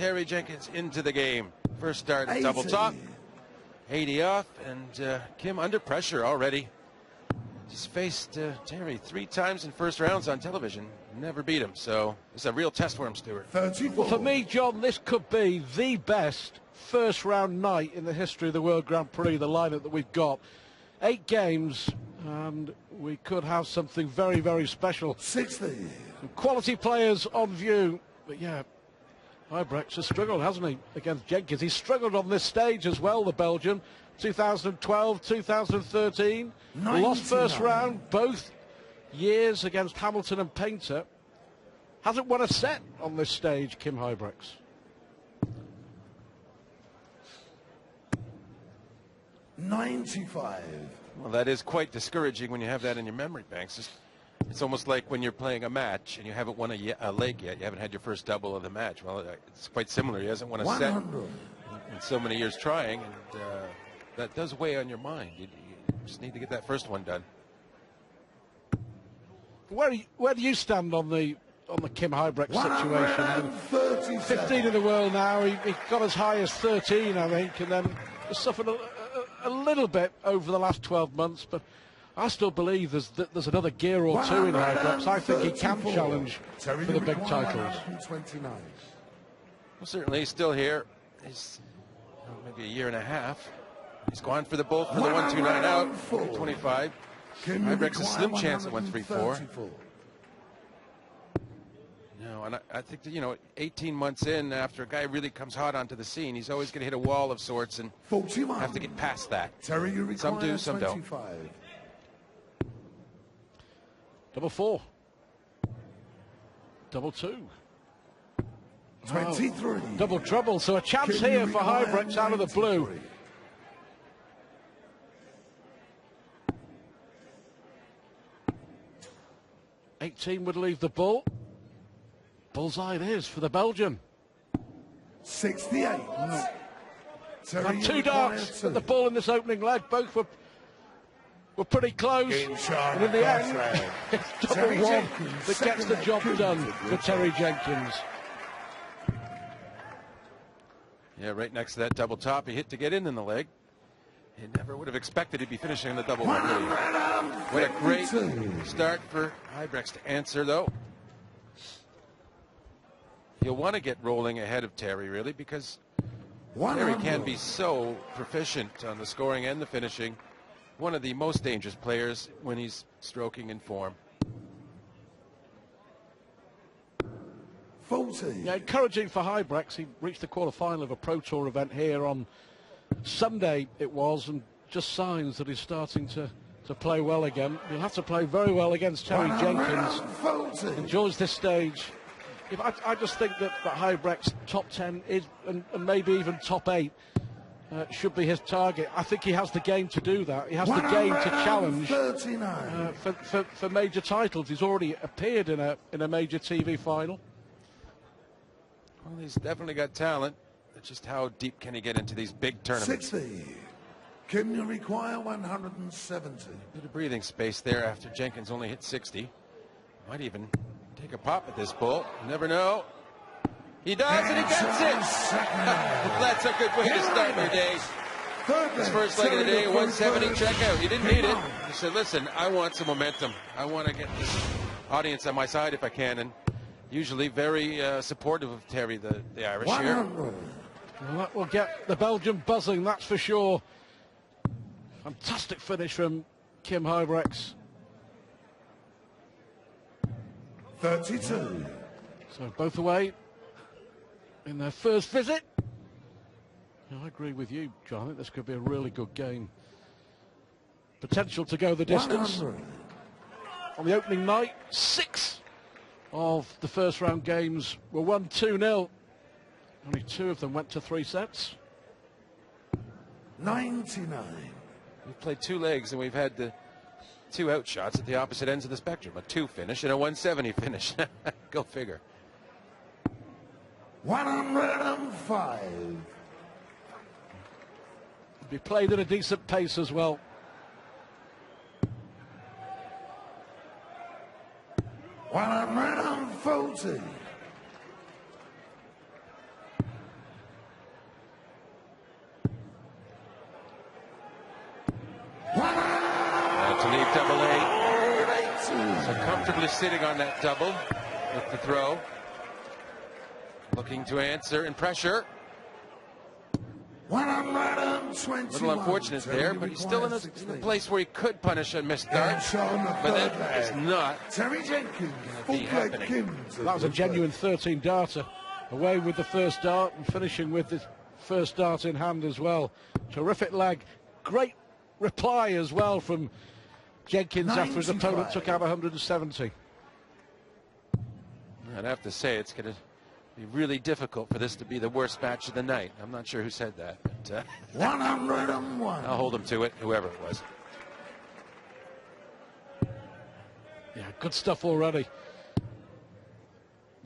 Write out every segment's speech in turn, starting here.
Terry Jenkins into the game. First start at double top. 80 off, and Kim under pressure already. Just faced Terry 3 times in first rounds on television. Never beat him, so it's a real test for him, Stuart. Well, for me, John, this could be the best first round night in the history of the World Grand Prix, the lineup that we've got. 8 games, and we could have something very, very special. 60. Some quality players on view, but yeah, Huybrechts has struggled, hasn't he, against Jenkins. He's struggled on this stage as well, the Belgian. 2012, 2013, 99. Lost first round, both years against Hamilton and Painter. Hasn't won a set on this stage, Kim Huybrechts. 95. Well, that is quite discouraging when you have that in your memory banks. It's almost like when you're playing a match and you haven't won a leg yet. You haven't had your first double of the match. Well, it's quite similar. He hasn't won a 100. set in so many years trying, and that does weigh on your mind. You just need to get that first one done. Where do you stand on the Kim Huybrechts situation? 15 in the world now. He got as high as 13, I think, and then suffered a little bit over the last 12 months, but I still believe there's another gear or two in Huybrechts. I think he can challenge for the big titles. Well, certainly he's still here. He's maybe a year and a half. He's gone for the bolt for the 1-2-9 out. 25. Huybrechts a slim chance at 1-3-4. No, and I think that, 18 months in, after a guy really comes hot onto the scene, he's always going to hit a wall of sorts and have to get past that. Some do, some don't. Double 4. Double 2. 23. Wow. Double trouble. So a chance here for Huybrechts out of the blue. 18 would leave the bull. Bullseye it is for the Belgian. 68. Had 2 darts at the ball in this opening leg. Both were pretty close. And in the end, it's double 1 that gets the job done for Terry Jenkins. Yeah, right next to that double top he hit to get in the leg. He never would have expected he'd be finishing the double 1. Really. What a great start for Huybrechts to answer, though. He'll want to get rolling ahead of Terry, really, because Terry can be so proficient on the scoring and the finishing. One of the most dangerous players when he's stroking in form. 40. Yeah, encouraging for Huybrechts. He reached the quarter-final of a Pro Tour event here on Sunday, it was, and just signs that he's starting to play well again. He'll have to play very well against Terry Jenkins. Enjoys this stage. I just think that Huybrechts' top 10 is, and maybe even top 8, should be his target. I think he has the game to do that. He has the game to challenge for major titles. He's already appeared in a major TV final. Well, he's definitely got talent. It's just how deep can he get into these big tournaments? 60. Can you require 170? Bit of breathing space there after Jenkins only hit 60. Might even take a pop at this bull. You never know. He does, and he gets it. That's a good way to start your day. His first leg of the day, 170 checkout. He didn't need it. He said, listen, I want some momentum. I want to get this audience on my side if I can. And usually very supportive of Terry, the Irish here. Well, that will get the Belgian buzzing, that's for sure. Fantastic finish from Kim Huybrechts. 32. So both away in their first visit. I agree with you, John. I think this could be a really good game. Potential to go the distance. 100. On the opening night, 6 of the first round games were won 2-0. Only 2 of them went to 3 sets. 99. We've played 2 legs and we've had the 2 outshots at the opposite ends of the spectrum. A 2 finish and a 170 finish. Go figure. 105. Be played at a decent pace as well. 140. comfortably sitting on that double with the throw. Looking to answer and pressure. 121. A little unfortunate there, but he's still in a place where he could punish a missed dart. But that is not Terry Jenkins, be happening. That was a genuine 13-darter. Away with the first dart and finishing with the first dart in hand as well. Terrific leg. Great reply as well from Jenkins after his opponent took out 170. I'd have to say it's going to be really difficult for this to be the worst match of the night. I'm not sure who said that. But, 101. I'll hold him to it, whoever it was. Yeah, good stuff already.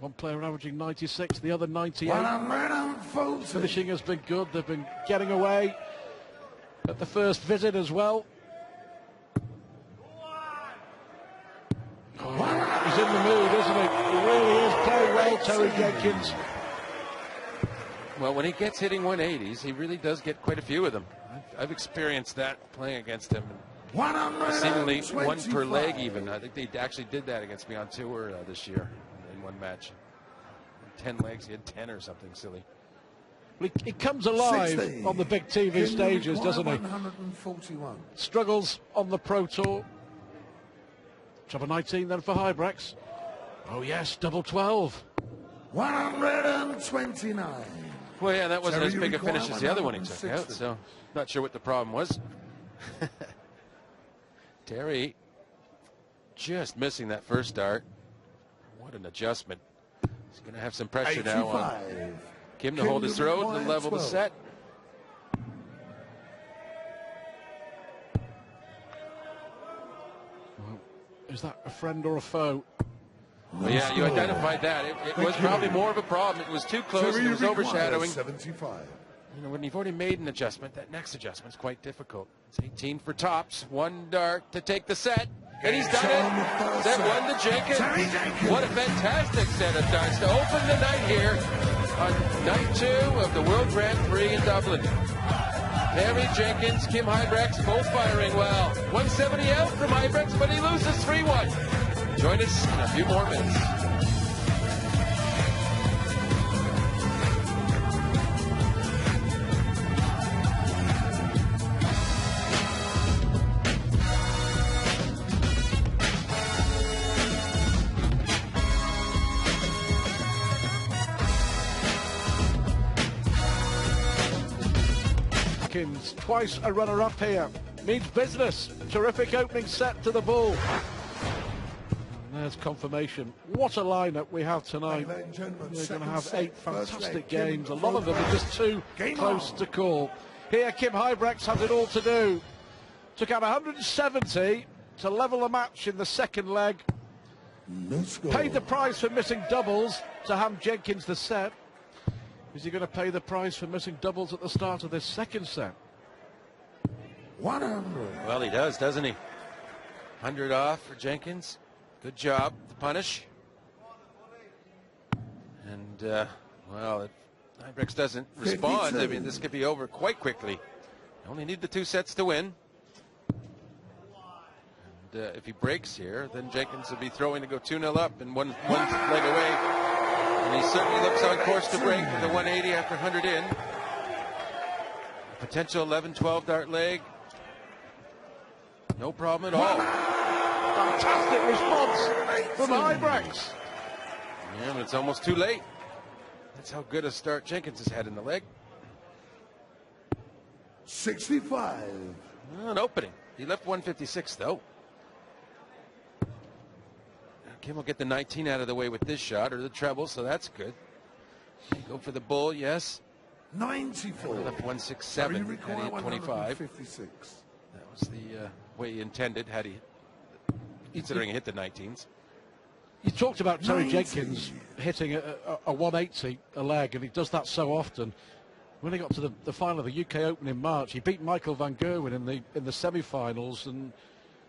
One player averaging 96, the other 98. 140. Finishing has been good. They've been getting away at the first visit as well. Oh, he's in the mood, isn't he? He really is playing well, Terry Jenkins. Well, when he gets hitting 180s, he really does get quite a few of them. I've experienced that playing against him. Seemingly one per leg even. I think they actually did that against me on tour this year in one match. 10 legs, he had 10 or something silly. He comes alive 60. on the big TV stages, doesn't he? 141. Struggles on the Pro Tour. Trouble 19 then for Huybrechts. Oh yes, double 12. 129. Well, yeah, that wasn't Terry, as big a require finish as the other one he took 160. out, so not sure what the problem was. Terry just missing that first dart. What an adjustment. He's going to have some pressure now on Kim to hold his throw to level the set. Is that a friend or a foe? Well, yeah, you identified that. It was probably more of a problem. It was too close. It was overshadowing. 75. You know, when you've already made an adjustment, that next adjustment is quite difficult. It's 18 for tops. One dart to take the set. And he's done it. Set one to Jenkins. What a fantastic set of darts to open the night here on night 2 of the World Grand Prix in Dublin. Terry Jenkins, Kim Huybrechts, both firing well. 170 out from Huybrechts, but he loses 3-1. Join us in a few more minutes. Twice a runner-up here. Means business. Terrific opening set to the ball. And there's confirmation. What a lineup we have tonight. We're going to have 8 fantastic games. A lot of them are just too close to call. Here, Kim Huybrechts has it all to do. Took out 170 to level the match in the second leg. Paid the price for missing doubles to hand Jenkins the set. Is he going to pay the price for missing doubles at the start of this second set? 100. Well, he does, doesn't he? 100 off for Jenkins. Good job to punish. And, well, if Huybrechts doesn't respond, I mean, this could be over quite quickly. Only need the 2 sets to win. And if he breaks here, then Jenkins will be throwing to go 2-0 up and one leg away. And he certainly looks on course to break with the 180 after 100 in. Potential 11-12 dart leg. No problem at all. Fantastic response from Huybrechts. Yeah, but it's almost too late. That's how good a start Jenkins has had in the leg. 65. An opening. He left 156 though. Kim will get the 19 out of the way with this shot, or the treble, so that's good. Go for the bull, yes. 94. Left 167, had he hit 25. 56. That was the way he intended, had he, considering he hit the 19s. You talked about Terry 90. Jenkins hitting a 180 a leg, and he does that so often. When he got to the final of the UK Open in March, he beat Michael van Gerwen in the semi-finals, and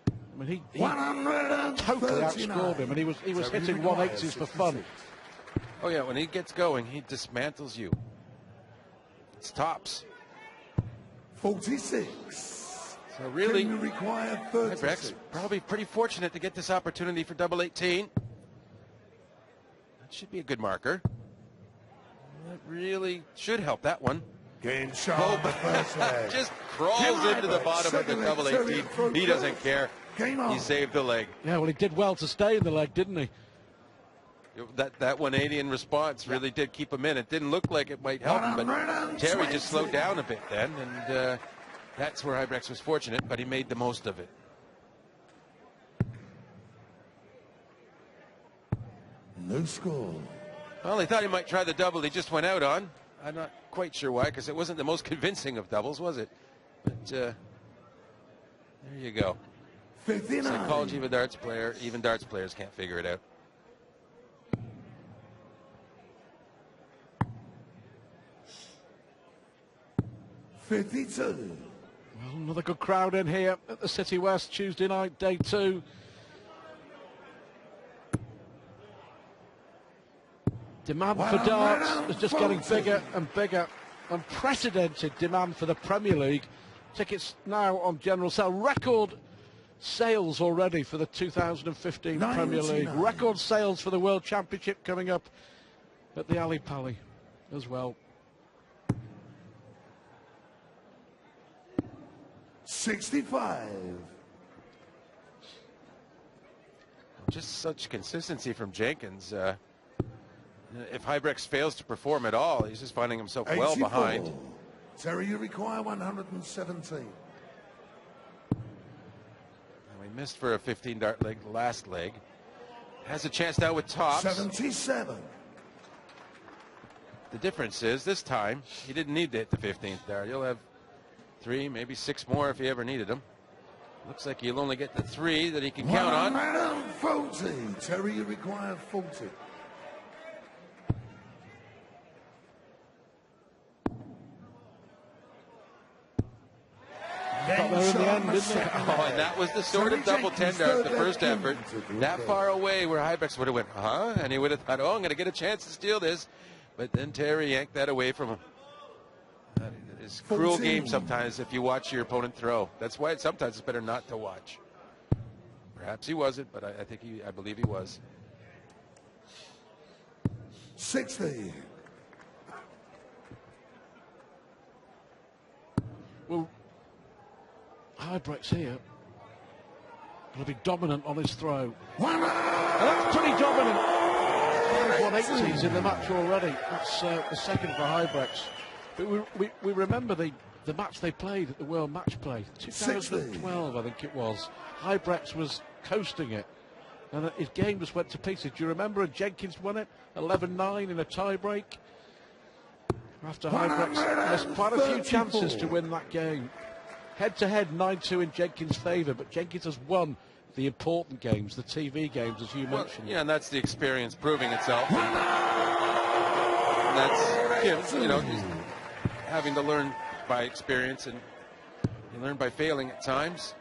I mean, he totally outscored him, and he was hitting 180s for fun. Oh yeah, when he gets going, he dismantles you. It's tops. 46. So really, Can you require Huybrechts 36? probably pretty fortunate to get this opportunity for double 18. That should be a good marker. That really should help that one. Game shot the first leg. Just crawls into the bottom of the double 18. He doesn't care. Game on. He saved the leg. Yeah, well, he did well to stay in the leg, didn't he? That 180 in response really did keep him in. It didn't look like it might help him, but Terry just slowed down a bit then, and that's where Huybrechts was fortunate, but he made the most of it. No score. Well, he thought he might try the double he just went out on. I'm not quite sure why, because it wasn't the most convincing of doubles, was it? But there you go. 59. Psychology of a darts player. Even darts players can't figure it out. $52. Well, another good crowd in here at the City West Tuesday night, day 2. Demand for darts is just getting bigger and bigger. Unprecedented demand for the Premier League. Tickets now on general sale. Record sales already for the 2015 Premier League. Record sales for the World Championship coming up at the Ali Pali as well. 65. Just such consistency from Jenkins. If Huybrechts fails to perform at all, he's just finding himself well 84. behind. Terry, you require 117. And we missed for a 15-dart leg last leg. Has a chance now with tops. 77. The difference is this time he didn't need to hit the 15th dart. He'll have 3, maybe 6 more if he ever needed them. Looks like he'll only get the 3 that he can count on. 140. Terry, you require 40. Got there in the end, didn't they? Oh, and that was the sort of double 10 dart, the first effort. That far away where Huybrechts would have went, huh? And he would have thought, oh, I'm going to get a chance to steal this. But then Terry yanked that away from him. It's a cruel game sometimes if you watch your opponent throw. That's why sometimes it's better not to watch. Perhaps he wasn't, but I believe he was. 60. Well, Huybrechts here going to be dominant on his throw. And that's pretty dominant. 180s in the match already. That's the second for Huybrechts. But we remember the match they played at the World Match Play, 2012, I think it was. Huybrechts was coasting it, and his game just went to pieces. Do you remember? And Jenkins won it 11-9 in a tie-break. After Huybrechts missed quite a few chances to win that game. Head-to-head, 9-2 in Jenkins' favour, but Jenkins has won the important games, the TV games, as you mentioned. Yeah, and that's the experience proving itself. And that's him, he's having to learn by experience, and you learn by failing at times.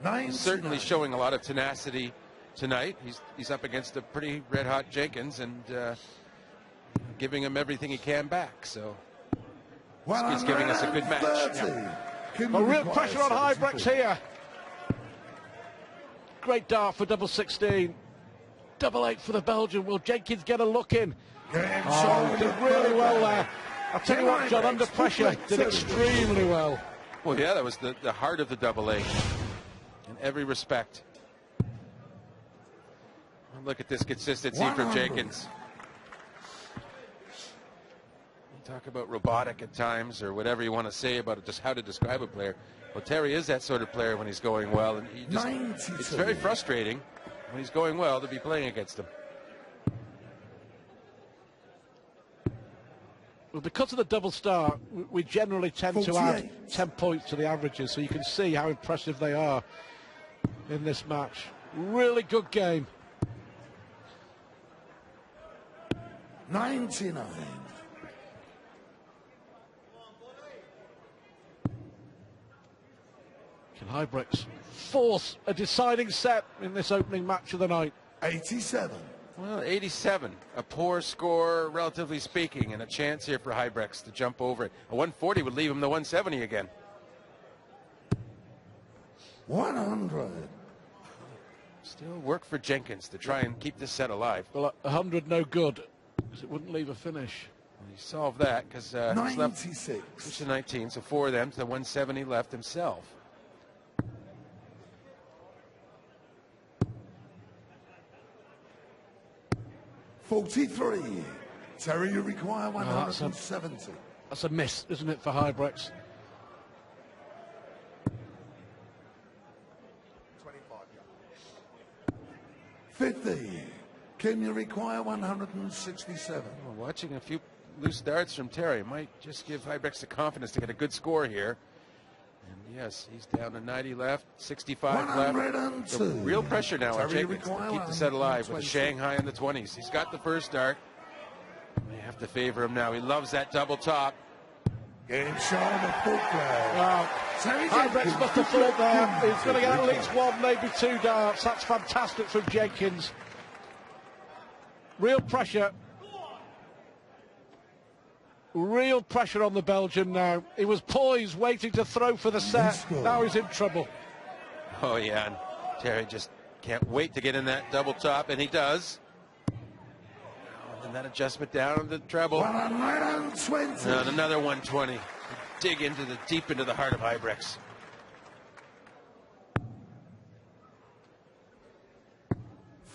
He's certainly showing a lot of tenacity tonight. He's up against a pretty red-hot Jenkins, and giving him everything he can back. So he's giving us a good match. A real pressure on Huybrechts here. Great dart for double 16. Double 8 for the Belgian. Will Jenkins get a look in? Oh, did really well there. I'll tell you what, John, under pressure, did extremely well. Well, yeah, that was the heart of the double 8 in every respect. Look at this consistency from Jenkins. Talk about robotic at times, or whatever you want to say about it, just how to describe a player. Well, Terry is that sort of player when he's going well, and it's very frustrating when he's going well to be playing against him. Well, because of the double star, we generally tend to add 10 points to the averages, so you can see how impressive they are in this match. Really good game. 99. Can Huybrechts force a deciding set in this opening match of the night? 87. Well, 87, a poor score, relatively speaking, and a chance here for Huybrechts to jump over it. A 140 would leave him the 170 again. 100. Still work for Jenkins to try and keep this set alive. Well, 100 no good, because it wouldn't leave a finish. He solved that because he's left 96. to 19, so 4 of them to the 170 left himself. $43. Terry, you require 170. That's a miss, isn't it, for Huybrechts? 50. Kim, you require 167. Well, watching a few loose darts from Terry might just give Huybrechts the confidence to get a good score here. And yes, he's down to 90 left, 65 left. 102. The real pressure now on Terry, Jenkins to require keep the set alive with the 126. Shanghai in the 20s. He's got the first dart. They have to favor him now. He loves that double top. Game shot of the full flag. Well, Terry Huybrechts Jenkins, must have thought there. He's going to get at least 1, maybe 2 darts. That's fantastic from Jenkins. Real pressure. Real pressure on the Belgian now. He was poised, waiting to throw for the set. Now he's in trouble. Oh, yeah, and Terry just can't wait to get in that double top, and he does. Oh, and that adjustment down on the treble. 120. And another 120. Dig into the deep into the heart of Huybrechts.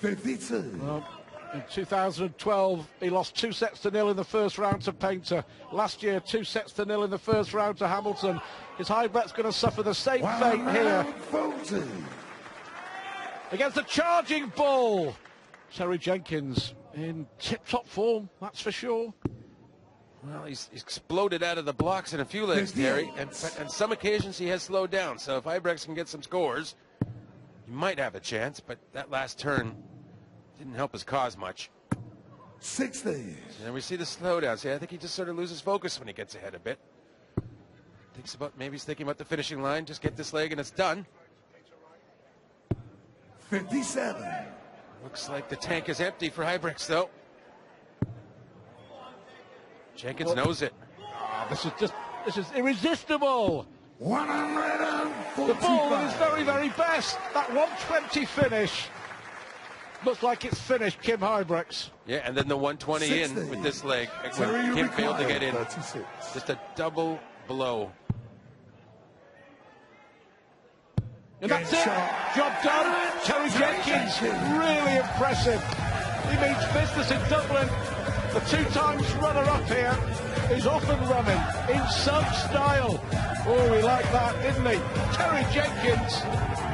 $52. Well, in 2012, he lost 2-0 in the first round to Painter. Last year, 2-0 in the first round to Hamilton. Is Huybrechts going to suffer the same fate here? 140. Against the charging ball. Terry Jenkins in tip-top form, that's for sure. Well, he's exploded out of the blocks in a few legs, Terry, and on some occasions he has slowed down. So if Huybrechts can get some scores, he might have a chance, but that last turn didn't help his cause much. 60. And we see the slowdown. See, I think he just sort of loses focus when he gets ahead a bit. Maybe he's thinking about the finishing line, just get this leg and it's done. 57. Looks like the tank is empty for Huybrechts, though. Jenkins knows it. This is irresistible. 145. The ball at his very, very best. That 120 finish looks like it's finished, Kim Huybrechts. Yeah, and then the 120 60. in with this leg. Terry, When you Kim failed to require get in. 36. Just a double blow. And that's it. Job done. Terry Jenkins, really impressive. He means business in Dublin. The 2 times runner-up here is off and running in some style. Oh, we like that, didn't he? Terry Jenkins,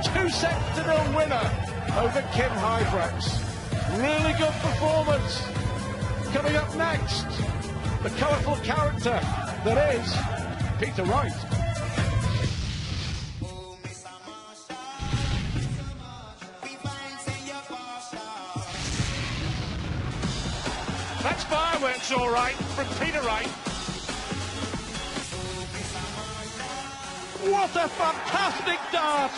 2-0 winner over Kim Huybrechts. Really good performance. Coming up next, the colourful character that is Peter Wright. That's fireworks, all right, from Peter Wright. What a fantastic dart